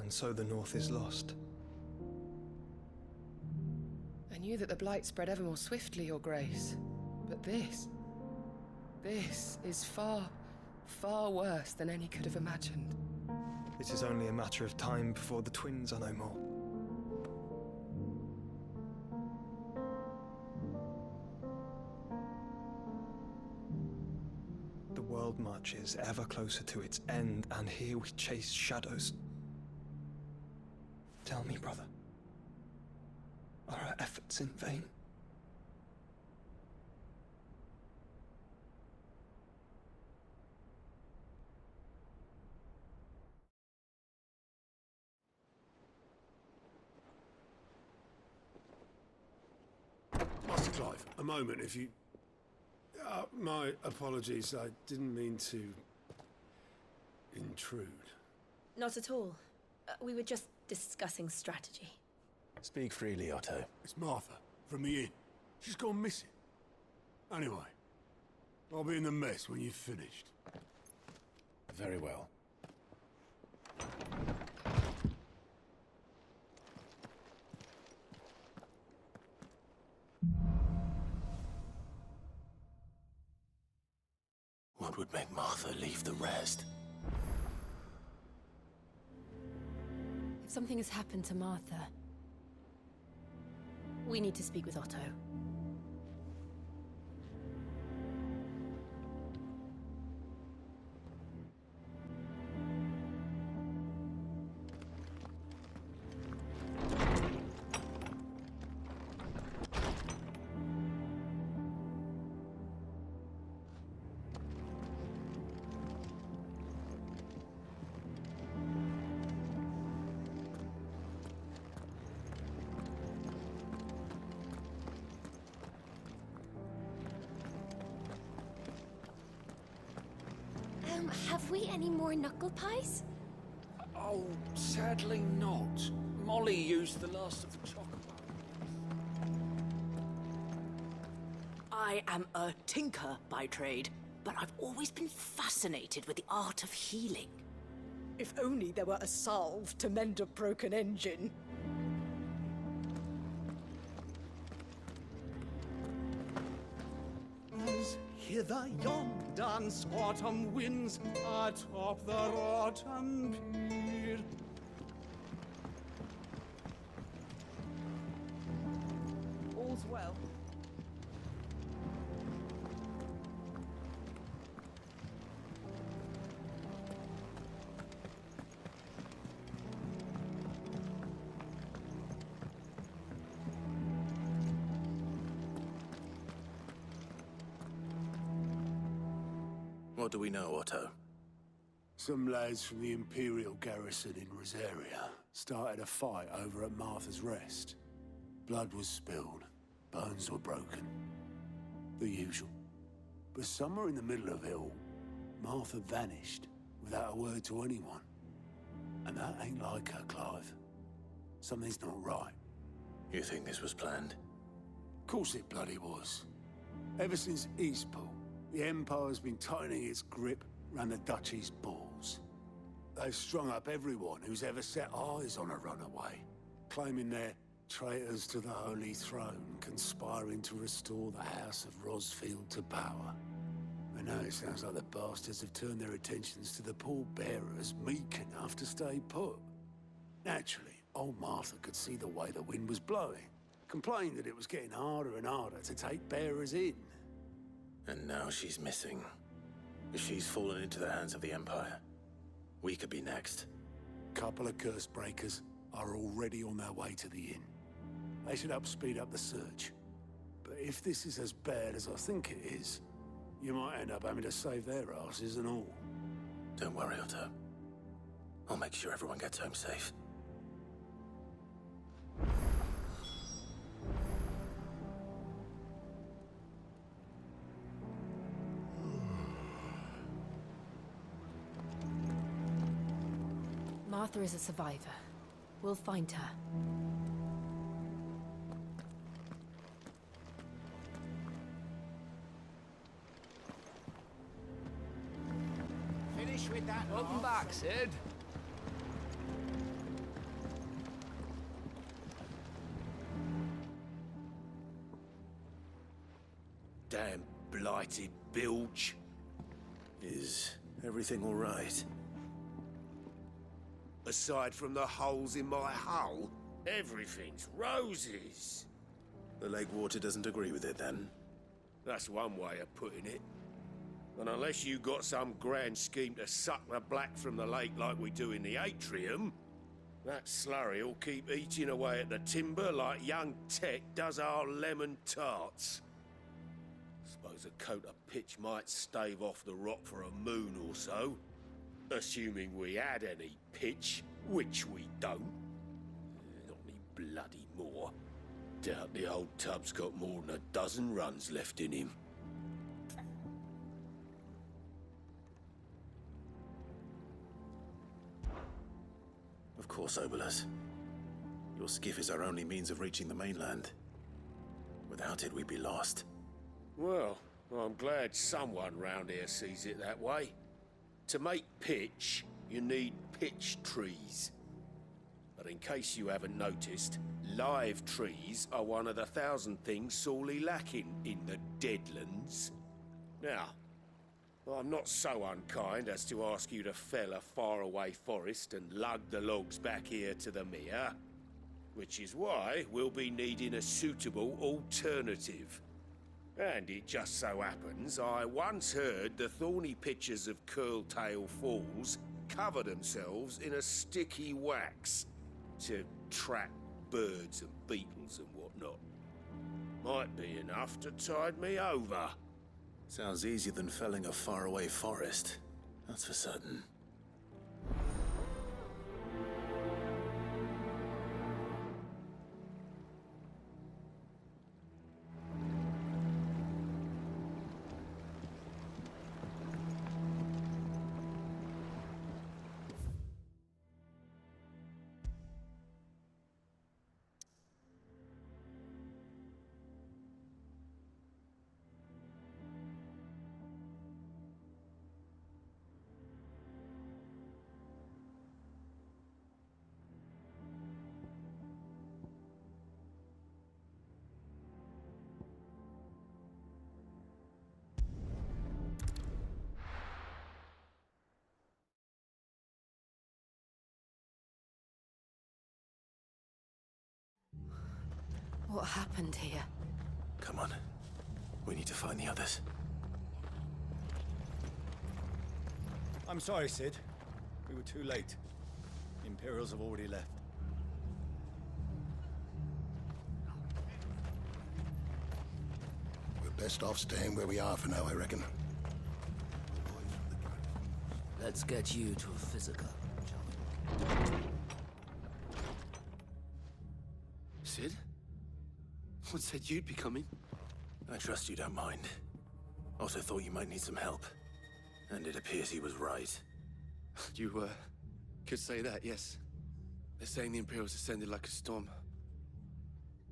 And so the North is lost. I knew that the Blight spread ever more swiftly, Your Grace. But this is far, far worse than any could have imagined. It is only a matter of time before the twins are no more. The world marches ever closer to its end, and here we chase shadows. Tell me, brother, are our efforts in vain? Master Clive, a moment, if you... my apologies, I didn't mean to... intrude. Not at all. We were just discussing strategy. Speak freely, Otto. It's Martha, from the inn. She's gone missing. Anyway, I'll be in the mess when you've finished. Very well. What would make Martha leave the rest? If something has happened to Martha, we need to speak with Otto. Have we any more knuckle pies? Oh, sadly not. Molly used the last of the chocolate. I am a tinker by trade, but I've always been fascinated with the art of healing. If only there were a salve to mend a broken engine. Hither yon dance autumn winds atop the rotten pier. All's well. What do we know, Otto? Some lads from the Imperial garrison in Rosaria started a fight over at Martha's Rest. Blood was spilled, bones were broken. The usual. But somewhere in the middle of it all, Martha vanished without a word to anyone. And that ain't like her, Clive. Something's not right. You think this was planned? Of course it bloody was. Ever since Eastpool, the Empire's been tightening its grip around the Duchy's balls. They've strung up everyone who's ever set eyes on a runaway, claiming they're traitors to the Holy Throne, conspiring to restore the House of Rosfield to power. And now it sounds like the bastards have turned their attentions to the pallbearers meek enough to stay put. Naturally, old Martha could see the way the wind was blowing, complained that it was getting harder and harder to take bearers in. And now she's missing. If she's fallen into the hands of the Empire, we could be next. Couple of curse breakers are already on their way to the inn. They should help speed up the search. But if this is as bad as I think it is, you might end up having to save their asses and all. Don't worry, Otto. I'll make sure everyone gets home safe. Martha is a survivor. We'll find her. Finish with that. Welcome back, Sid. Damn blighted bilge. Is everything all right? Aside from the holes in my hull, everything's roses. The lake water doesn't agree with it, then? That's one way of putting it. And unless you got some grand scheme to suck the black from the lake like we do in the atrium, that slurry'll keep eating away at the timber like young Tech does our lemon tarts. Suppose a coat of pitch might stave off the rot for a moon or so, assuming we had any pitch, which we don't. Not any bloody more. Doubt the old tub's got more than a dozen runs left in him. Of course, Obolus. Your skiff is our only means of reaching the mainland. Without it, we'd be lost. Well, I'm glad someone round here sees it that way. To make pitch, you need pitch trees. But in case you haven't noticed, live trees are one of the 1,000 things sorely lacking in the Deadlands. Now, I'm not so unkind as to ask you to fell a faraway forest and lug the logs back here to the mere, which is why we'll be needing a suitable alternative. And it just so happens I once heard the thorny pitchers of Curltail Falls cover themselves in a sticky wax to trap birds and beetles and whatnot. Might be enough to tide me over. Sounds easier than felling a faraway forest. That's for certain. What happened here? Come on. We need to find the others. I'm sorry, Sid. We were too late. The Imperials have already left. We're best off staying where we are for now, I reckon. Let's get you to a physical, shall we? Sid? What said you'd be coming? I trust you don't mind. Also thought you might need some help. And it appears he was right. You, could say that, yes. They're saying the Imperials ascended like a storm.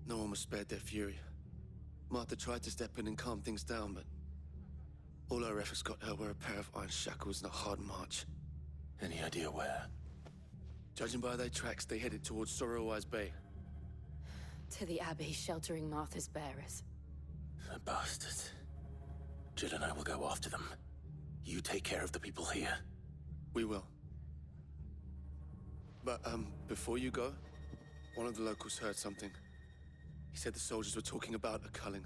No one was spared their fury. Martha tried to step in and calm things down, but all her efforts got her were a pair of iron shackles and a hard march. Any idea where? Judging by their tracks, they headed towards Sorrowwise Bay. To the Abbey sheltering Martha's bearers. The bastards. Jill and I will go after them. You take care of the people here. We will. But, before you go, one of the locals heard something. He said the soldiers were talking about a culling.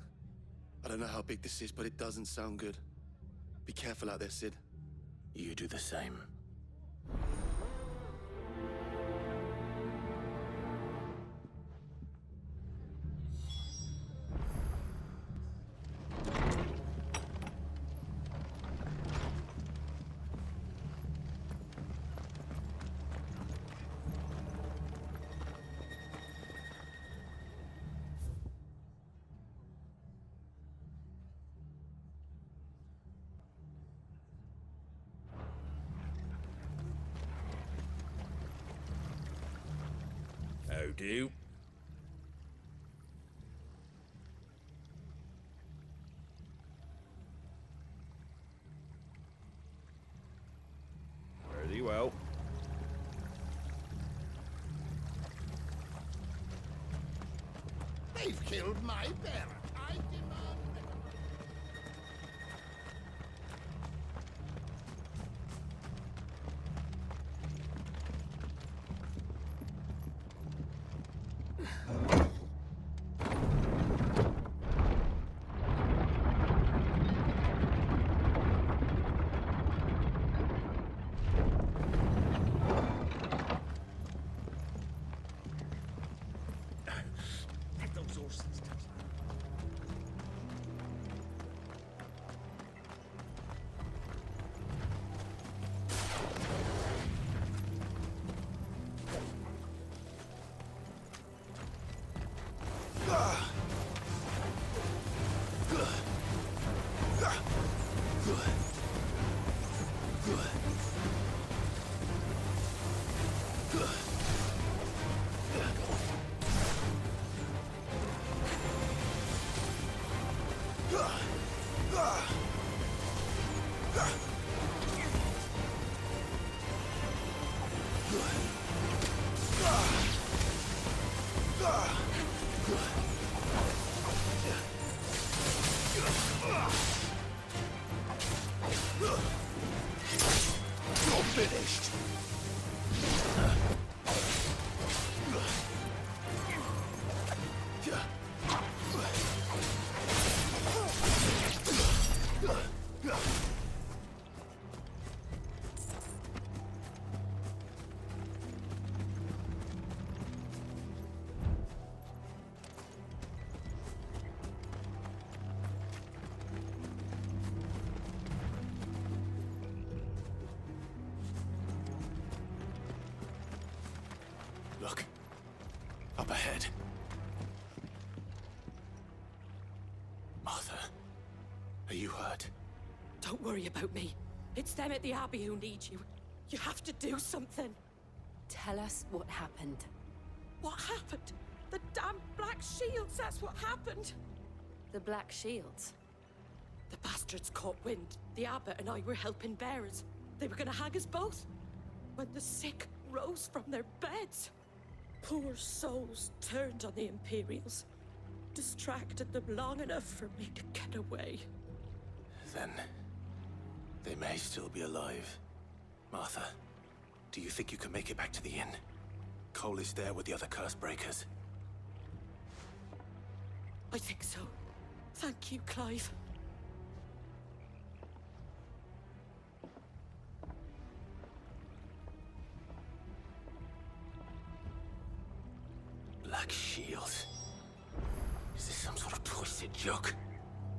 I don't know how big this is, but it doesn't sound good. Be careful out there, Sid. You do the same. How do? Very well. They've killed my bearer. I demand... Take those horses. Look. Up ahead. Martha, are you hurt? Don't worry about me. It's them at the Abbey who need you. You have to do something. Tell us what happened. What happened? The damn Black Shields, that's what happened. The Black Shields? The bastards caught wind. The abbot and I were helping bearers. They were gonna hang us both. When the sick rose from their beds. Poor souls turned on the Imperials. Distracted them long enough for me to get away. Then they may still be alive. Martha, do you think you can make it back to the inn? Cole is there with the other curse breakers. I think so. Thank you, Clive. Black Shields. Is this some sort of twisted joke?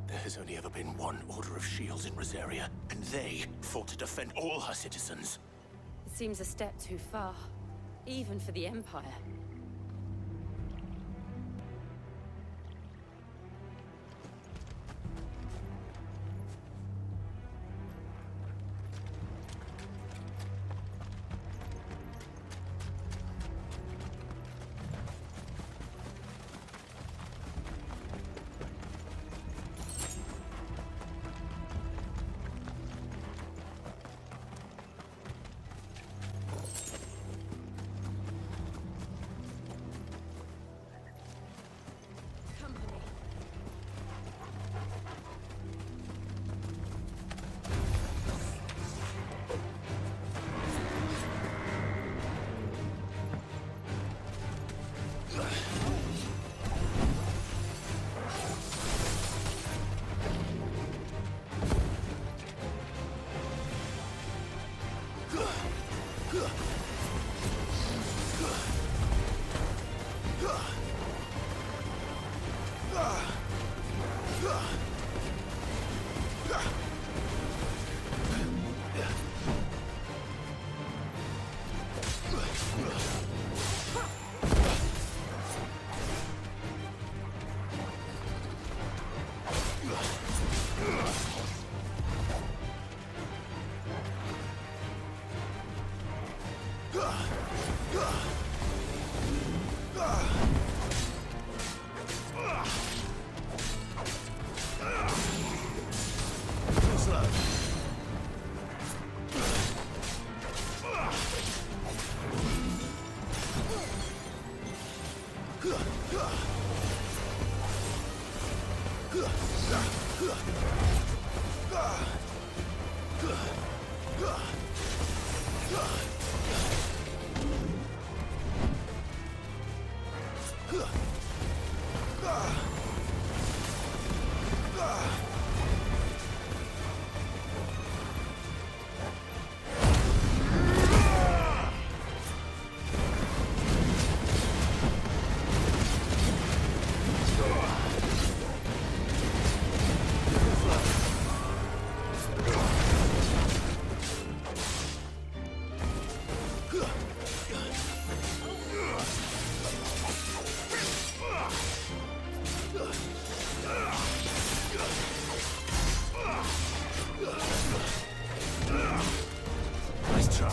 There has only ever been one Order of Shields in Rosaria, and they fought to defend all her citizens. It seems a step too far, even for the Empire. Nice try.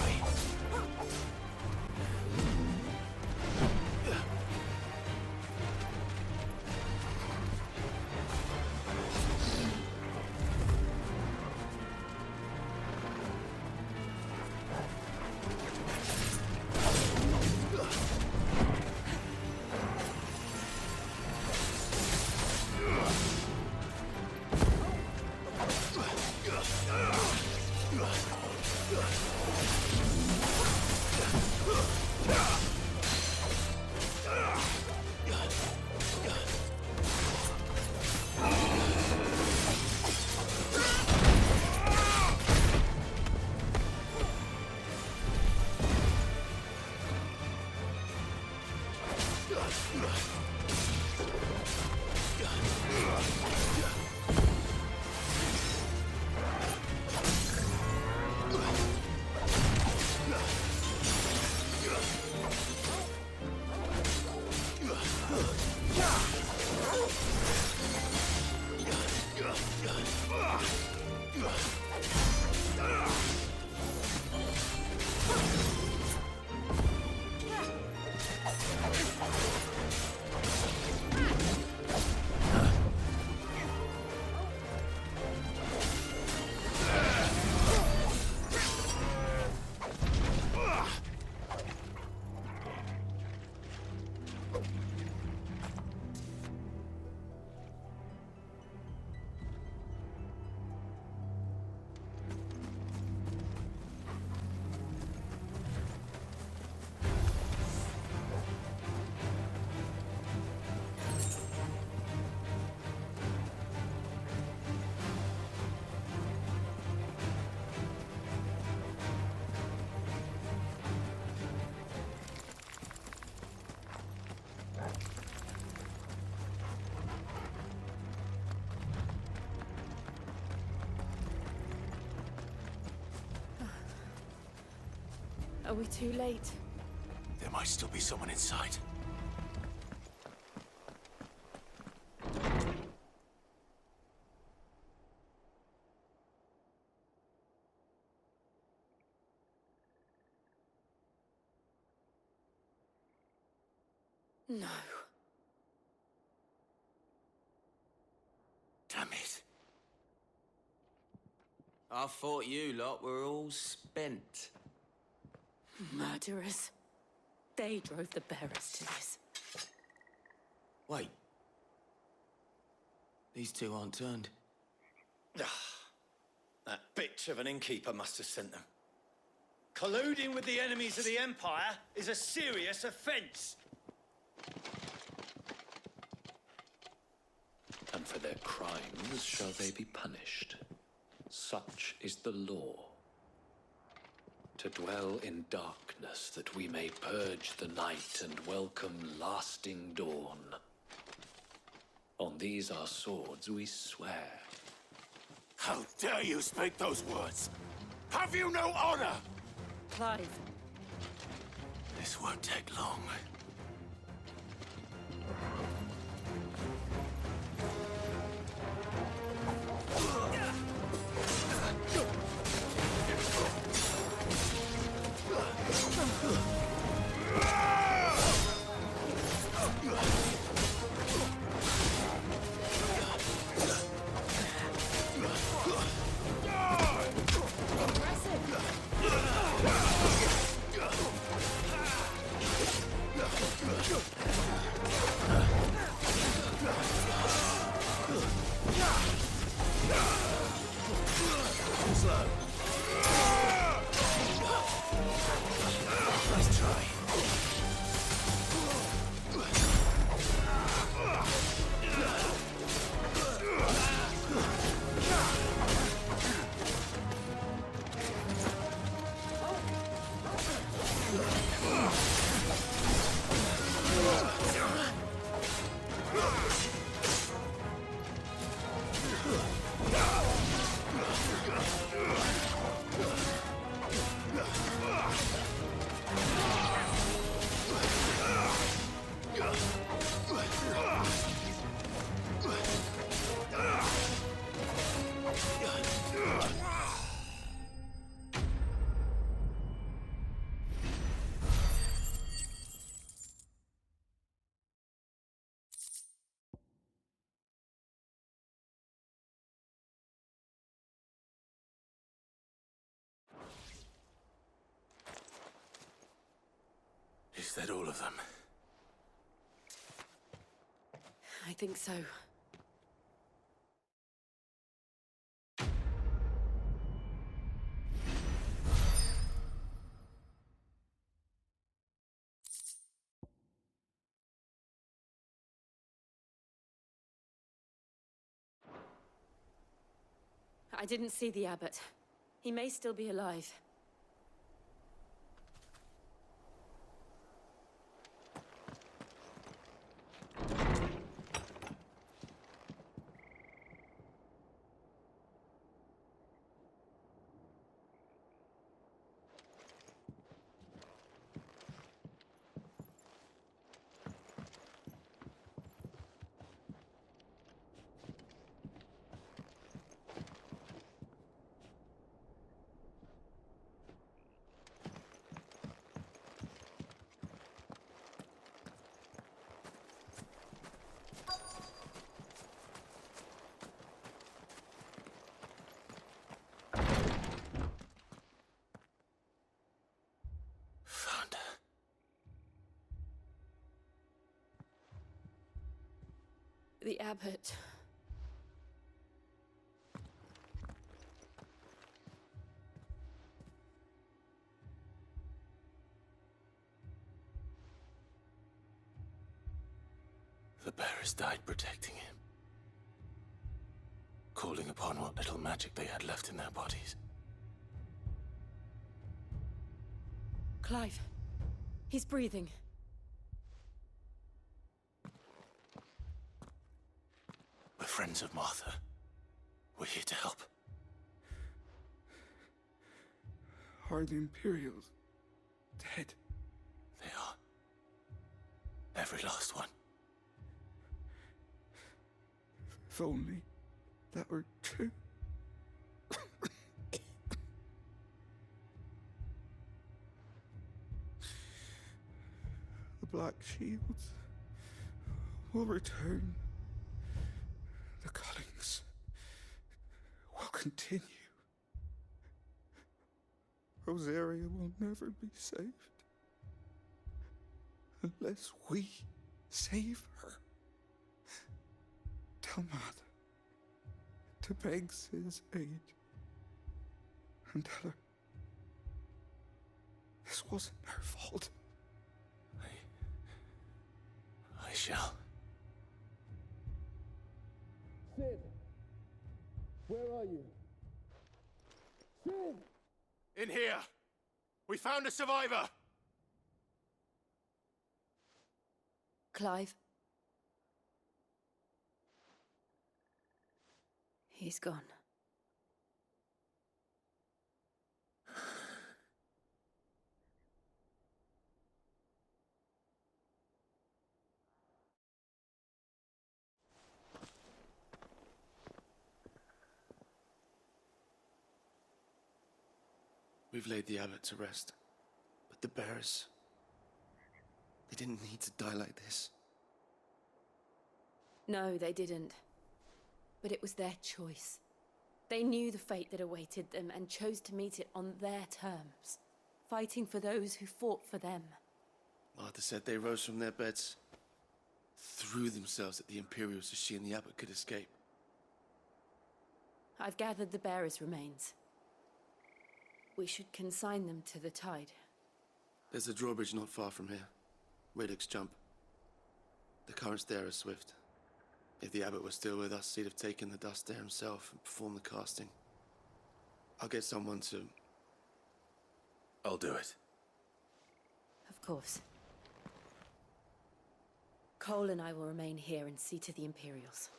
Are we too late? There might still be someone inside. No. Damn it. I thought you lot were all spent. Murderers. They drove the bearers to this. Wait. These two aren't turned. That bitch of an innkeeper must have sent them. Colluding with the enemies of the Empire is a serious offense. And for their crimes shall they be punished. Such is the law. To dwell in darkness that we may purge the night and welcome lasting dawn. On these our swords we swear. How dare you speak those words? Have you no honor? Clive. This won't take long. Impressive. that all of them? I think so. I didn't see the abbot. He may still be alive. Found her. The abbot. The bearers died protecting him. Calling upon what little magic they had left in their bodies. Clive. He's breathing. We're friends of Martha. We're here to help. Are the Imperials dead? They are. Every last one. If only that were true. The Black Shields will return. The cuttings will continue. Rosaria will never be saved unless we save her. Tell Martha to beg Sid's aid and tell her this wasn't her fault. I shall. Sid! Where are you? Sid! In here! We found a survivor! Clive. He's gone. We've laid the abbot to rest. But the bearers... they didn't need to die like this. No, they didn't. But it was their choice. They knew the fate that awaited them and chose to meet it on their terms, fighting for those who fought for them. Martha said they rose from their beds, threw themselves at the Imperials so she and the abbot could escape. I've gathered the bearers' remains. We should consign them to the tide. There's a drawbridge not far from here. Radix jump. The currents there are swift. If the abbot was still with us, he'd have taken the dust there himself and performed the casting. I'll get someone to... I'll do it. Of course. Cole and I will remain here and see to the Imperials.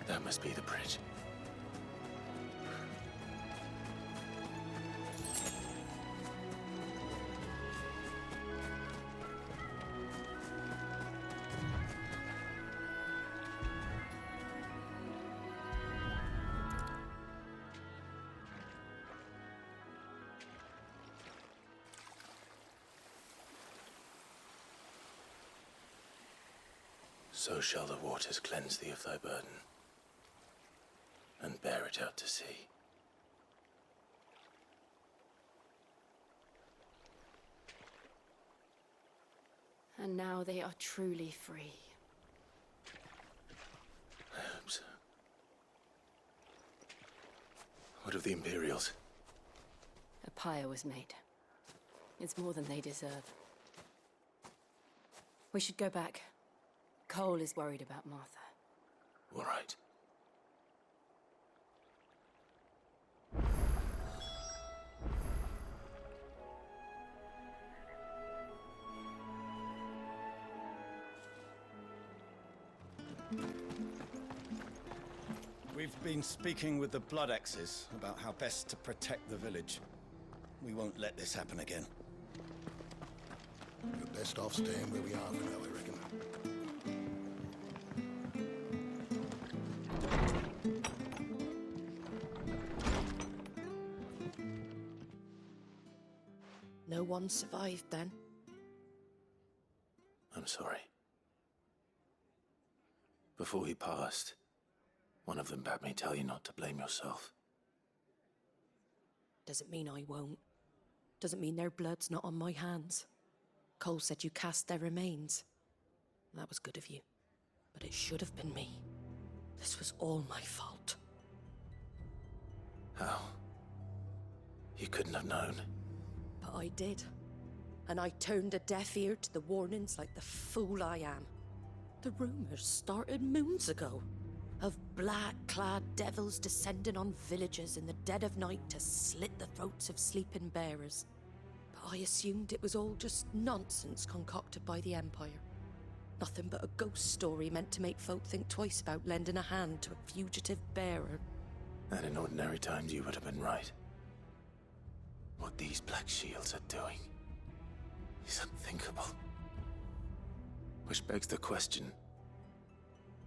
That must be the bridge. So shall the waters cleanse thee of thy burden, and bear it out to sea. And now they are truly free. I hope so. What of the Imperials? A pyre was made. It's more than they deserve. We should go back. Cole is worried about Martha. All right. We've been speaking with the Blood Axes about how best to protect the village. We won't let this happen again. We're best off staying where we are for now, I reckon. No one survived then? I'm sorry. Before he passed, one of them bade me tell you not to blame yourself. Doesn't mean I won't. Doesn't mean their blood's not on my hands. Cole said you cast their remains. That was good of you. But it should have been me. This was all my fault. How? You couldn't have known. But I did. And I turned a deaf ear to the warnings like the fool I am. The rumors started moons ago. Of black-clad devils descending on villages in the dead of night to slit the throats of sleeping bearers. But I assumed it was all just nonsense concocted by the Empire. Nothing but a ghost story meant to make folk think twice about lending a hand to a fugitive bearer. And in ordinary times you would have been right. What these Black Shields are doing is unthinkable. Which begs the question,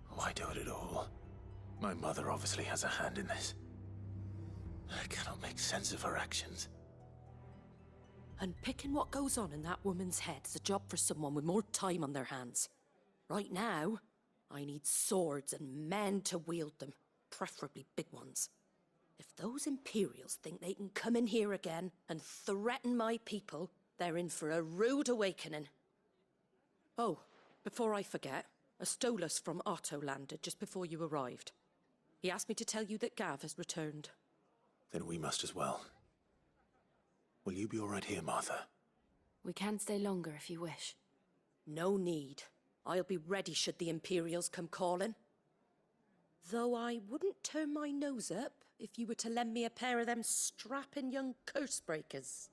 why do it at all? My mother obviously has a hand in this. I cannot make sense of her actions. Unpicking what goes on in that woman's head is a job for someone with more time on their hands. Right now, I need swords and men to wield them, preferably big ones. If those Imperials think they can come in here again and threaten my people, they're in for a rude awakening. Oh, before I forget, a Stolas from Otto landed just before you arrived. He asked me to tell you that Gav has returned. Then we must as well. Will you be all right here, Martha? We can stay longer if you wish. No need. I'll be ready should the Imperials come calling. Though I wouldn't turn my nose up if you were to lend me a pair of them strapping young curse breakers.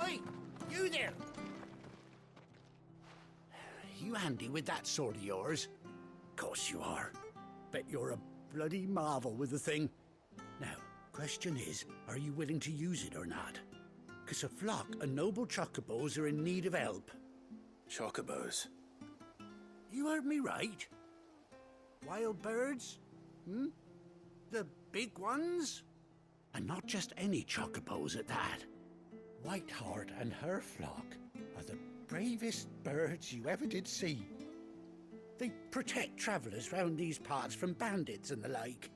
Oi! You there! You handy with that sword of yours? Course you are. Bet you're a bloody marvel with the thing. Now, question is, are you willing to use it or not? 'Cause a flock of noble chocobos are in need of help. Chocobos? You heard me right. Wild birds? Hmm? The big ones? And not just any chocobos at that. Whiteheart and her flock are the bravest birds you ever did see. They protect travellers round these parts from bandits and the like.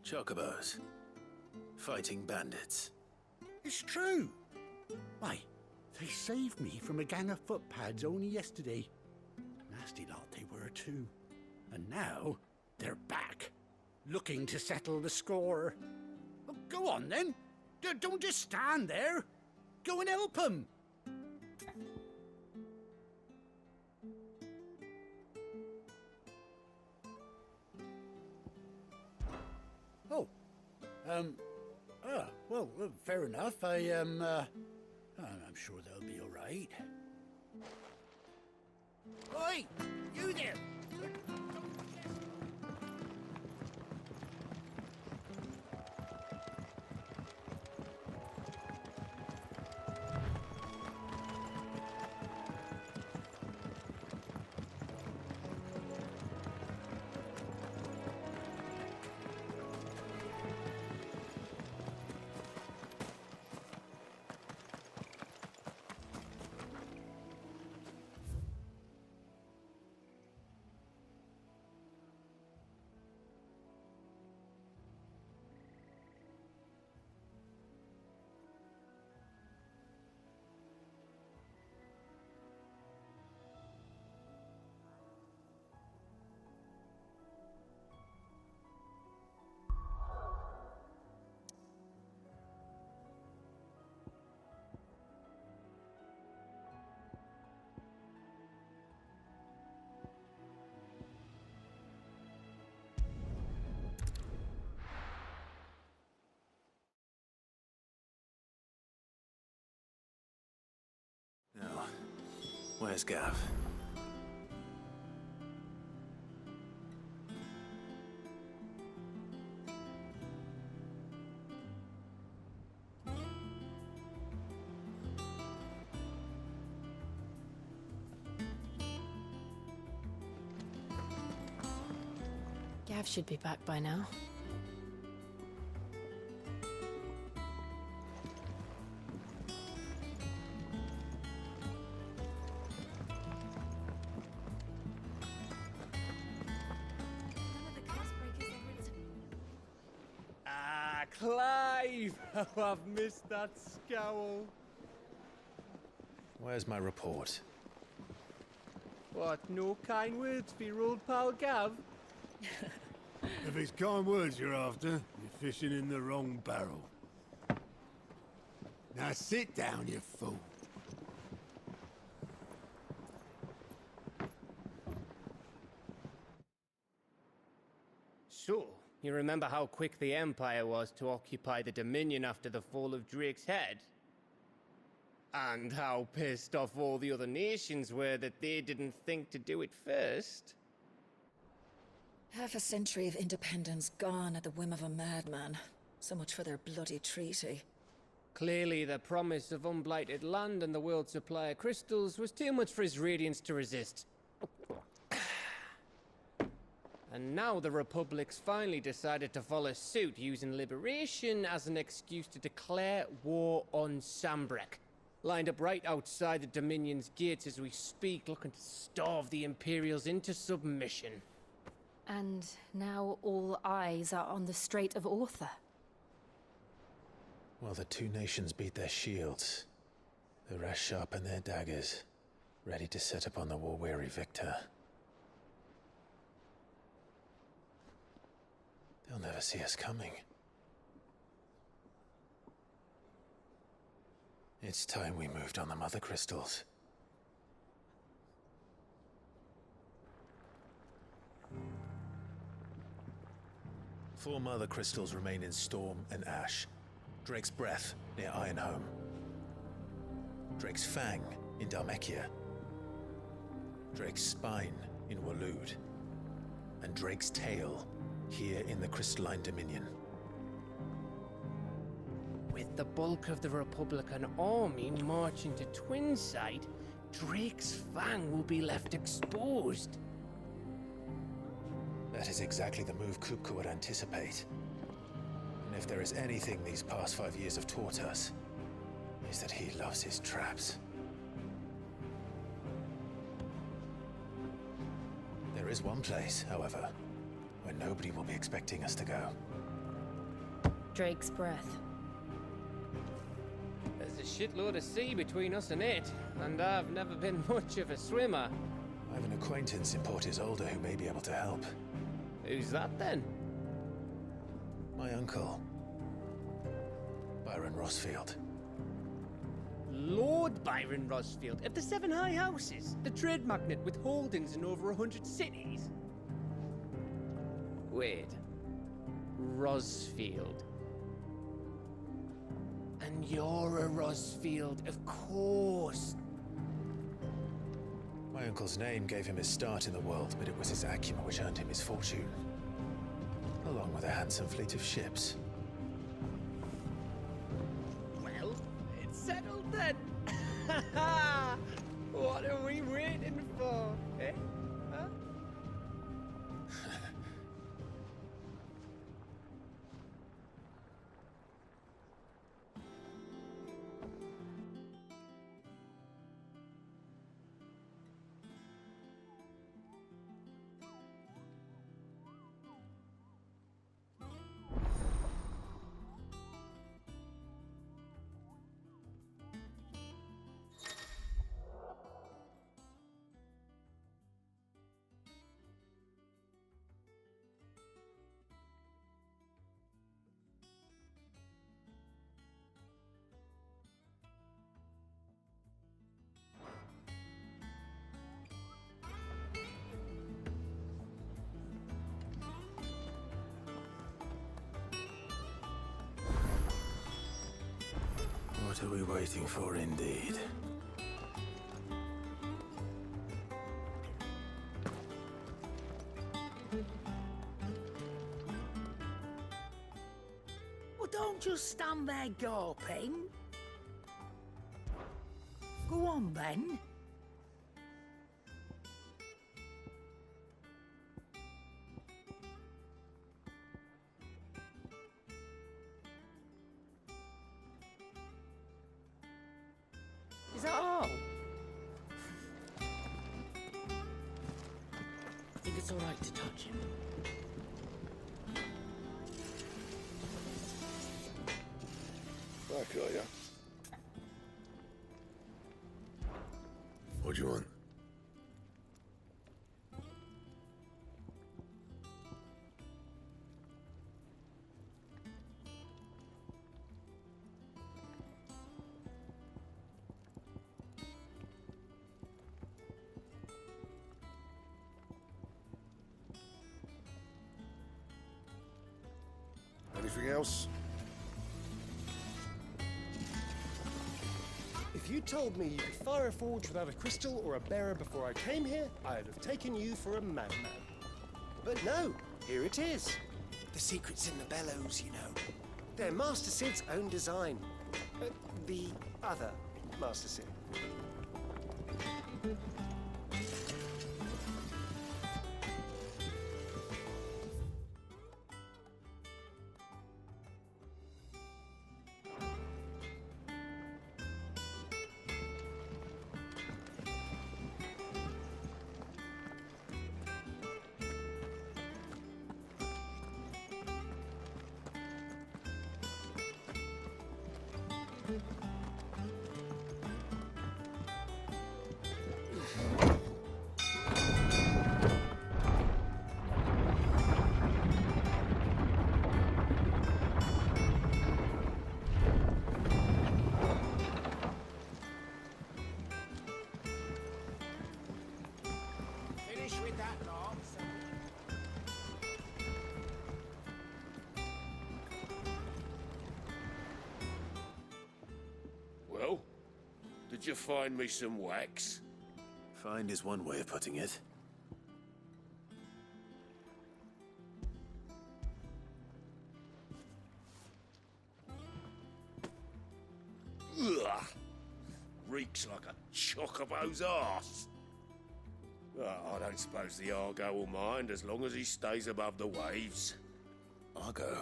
Chocobos? Fighting bandits? It's true. Why, They saved me from a gang of footpads only yesterday. Nasty lot they were too. And now, they're back, looking to settle the score. Well, go on then. Don't just stand there. Go and help them. Well, fair enough. I'm sure they'll be all right. Oi, you there! Now, where's Gav? Gav should be back by now. Clive! Oh, I've missed that scowl. Where's my report? What, no kind words for your old pal Gav? If it's kind words you're after, you're fishing in the wrong barrel. Now sit down, you fool. So, you remember how quick the Empire was to occupy the Dominion after the fall of Drake's head? And how pissed off all the other nations were that they didn't think to do it first? Half a century of independence gone at the whim of a madman. So much for their bloody treaty. Clearly, the promise of unblighted land and the world's supply of crystals was too much for his radiance to resist. And now the Republic's finally decided to follow suit, using liberation as an excuse to declare war on Sambrek. Lined up right outside the Dominion's gates as we speak, looking to starve the Imperials into submission. And now all eyes are on the Strait of Author. While the two nations beat their shields, the rest sharpen their daggers, ready to set upon the war-weary victor. They'll never see us coming. It's time we moved on the Mother Crystals. Four Mother Crystals remain in Storm and Ash. Drake's Breath near Ironhome. Drake's Fang in Dhalmekia. Drake's Spine in Waloed. And Drake's Tail here in the Crystalline Dominion. With the bulk of the Republican army marching to Twinside, Drake's Fang will be left exposed. That is exactly the move Kupka would anticipate. And if there is anything these past 5 years have taught us, is that he loves his traps. There is one place, however, where nobody will be expecting us to go. Drake's Breath. As There's a shitload of sea between us and it, and I've never been much of a swimmer. I have an acquaintance in Port Isolde who may be able to help. Who's that then? My uncle, Byron Rosfield. Lord Byron Rosfield of the Seven High Houses, the trade magnate with holdings in over 100 cities. Wait, Rosfield. And you're a Rosfield, of course. My uncle's name gave him his start in the world, but it was his acumen which earned him his fortune, along with a handsome fleet of ships. Well, it's settled then. What are we waiting for, eh? Huh? What are we waiting for, indeed? Well, don't just stand there gawping. Go on, then. Is that all? I think it's all right to touch him. Back, are ya? What do you want? Anything else? If you told me you could fire a forge without a crystal or a bearer before I came here, I'd have taken you for a madman. But no, here it is. The secret's in the bellows, you know. They're Master Sid's own design. The other Master Sid. Finish with that lot. Well, did you find me some wax? Find is one way of putting it. Ugh! Reeks like a chocobo's arse. I don't suppose the Argo will mind as long as he stays above the waves. Argo?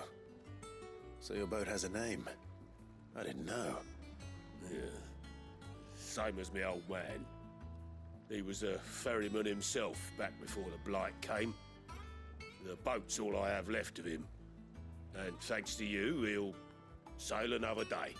So your boat has a name? I didn't know. Yeah. Same as my old man. He was a ferryman himself back before the Blight came. The boat's all I have left of him. And thanks to you, he'll sail another day.